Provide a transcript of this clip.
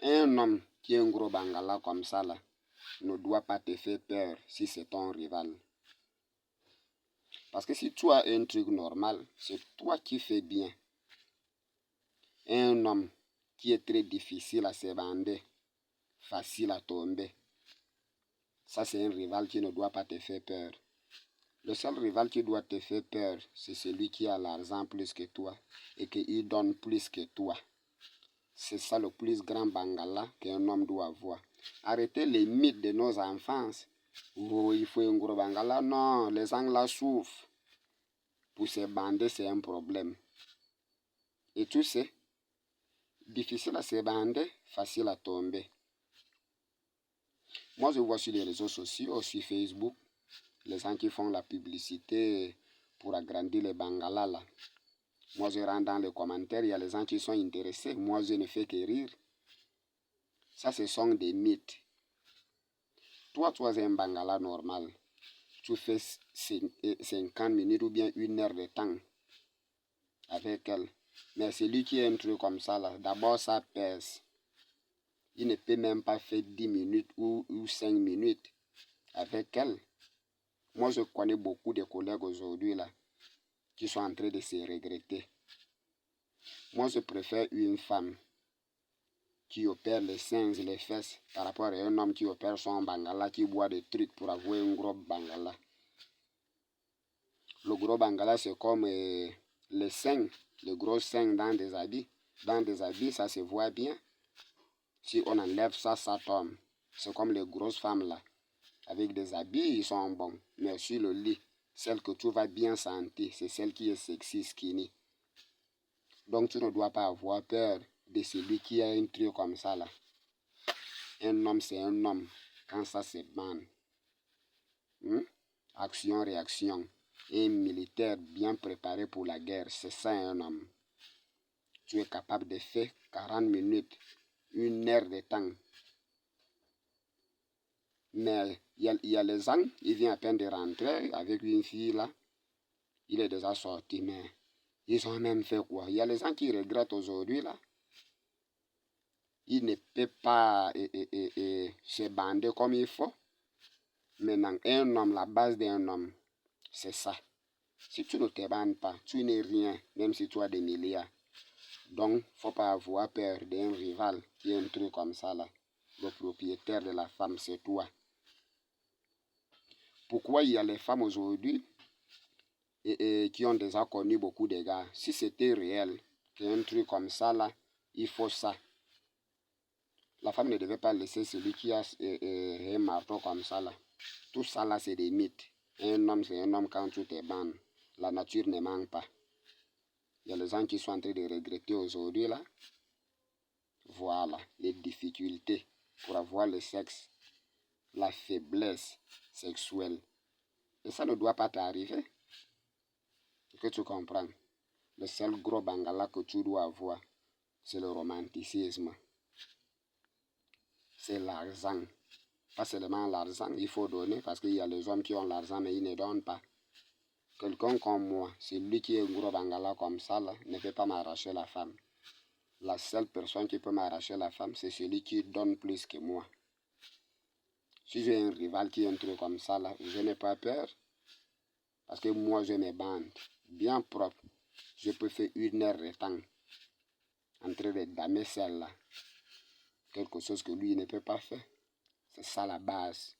Un homme qui est un gros bangala comme ça, là, ne doit pas te faire peur si c'est ton rival. Parce que si tu as un truc normal, c'est toi qui fais bien. Un homme qui est très difficile à se bander, facile à tomber, ça c'est un rival qui ne doit pas te faire peur. Le seul rival qui doit te faire peur, c'est celui qui a l'argent plus que toi et qui donne plus que toi. C'est ça le plus grand bangala qu'un homme doit avoir. Arrêtez les mythes de nos enfances. Oh, il faut un gros bangala. Non, les gens là souffrent. Pour se bander, c'est un problème. Et tu sais, difficile à se bander, facile à tomber. Moi, je vois sur les réseaux sociaux, sur Facebook, les gens qui font la publicité pour agrandir les bangalas là. Moi, je rentre dans les commentaires, il y a les gens qui sont intéressés. Moi, je ne fais que rire. Ça, ce sont des mythes. Toi, tu as un bangala normal. Tu fais 50 minutes ou bien 1 heure de temps avec elle. Mais celui qui a un truc comme ça, là, d'abord, ça pèse. Il ne peut même pas faire 10 minutes ou 5 minutes avec elle. Moi, je connais beaucoup de collègues aujourd'hui là qui sont en train de se regretter. Moi, je préfère une femme qui opère les seins et les fesses par rapport à un homme qui opère son bangala, qui boit des trucs pour avoir un gros bangala. Le gros bangala, c'est comme les seins, le gros seins dans des habits. Dans des habits, ça se voit bien. Si on enlève ça, ça tombe. C'est comme les grosses femmes là. Avec des habits, ils sont bons. Mais sur le lit, celle que tu vas bien sentir, c'est celle qui est sexy, skinny. Donc tu ne dois pas avoir peur de celui qui a un truc comme ça là. Un homme, c'est un homme. Quand ça se bande. Action, réaction. Un militaire bien préparé pour la guerre, c'est ça un homme. Tu es capable de faire 40 minutes, 1 heure de temps. Mais il y a les gens, il vient à peine de rentrer avec une fille là. Il est déjà sorti, mais ils ont même fait quoi? Il y a les gens qui regrettent aujourd'hui là. Il ne peut pas se bander comme il faut. Maintenant, un homme, la base d'un homme, c'est ça. Si tu ne te bandes pas, tu n'es rien, même si tu as des milliards. Donc, il ne faut pas avoir peur d'un rival qui est un truc comme ça là. Le propriétaire de la femme, c'est toi. Pourquoi il y a les femmes aujourd'hui qui ont déjà connu beaucoup de gars? Si c'était réel, qu'un truc comme ça là, il faut ça. La femme ne devait pas laisser celui qui a un marteau comme ça là. Tout ça là, c'est des mythes. Un homme, c'est un homme quand tu te bandes. La nature ne manque pas. Il y a les gens qui sont en train de regretter aujourd'hui là. Voilà, les difficultés pour avoir le sexe, la faiblesse sexuelle. Et ça ne doit pas t'arriver. Que tu comprends. Le seul gros bangala que tu dois avoir, c'est le romanticisme. C'est l'argent. Pas seulement l'argent, il faut donner parce qu'il y a les hommes qui ont l'argent mais ils ne donnent pas. Quelqu'un comme moi, celui qui est un gros bangala comme ça, là, ne peut pas m'arracher la femme. La seule personne qui peut m'arracher la femme, c'est celui qui donne plus que moi. Si j'ai un rival qui est un truc comme ça, là, je n'ai pas peur. Parce que moi, je me bande bien propre. Je peux faire 1 heure de temps en train de damer celle-là. Quelque chose que lui ne peut pas faire. C'est ça la base.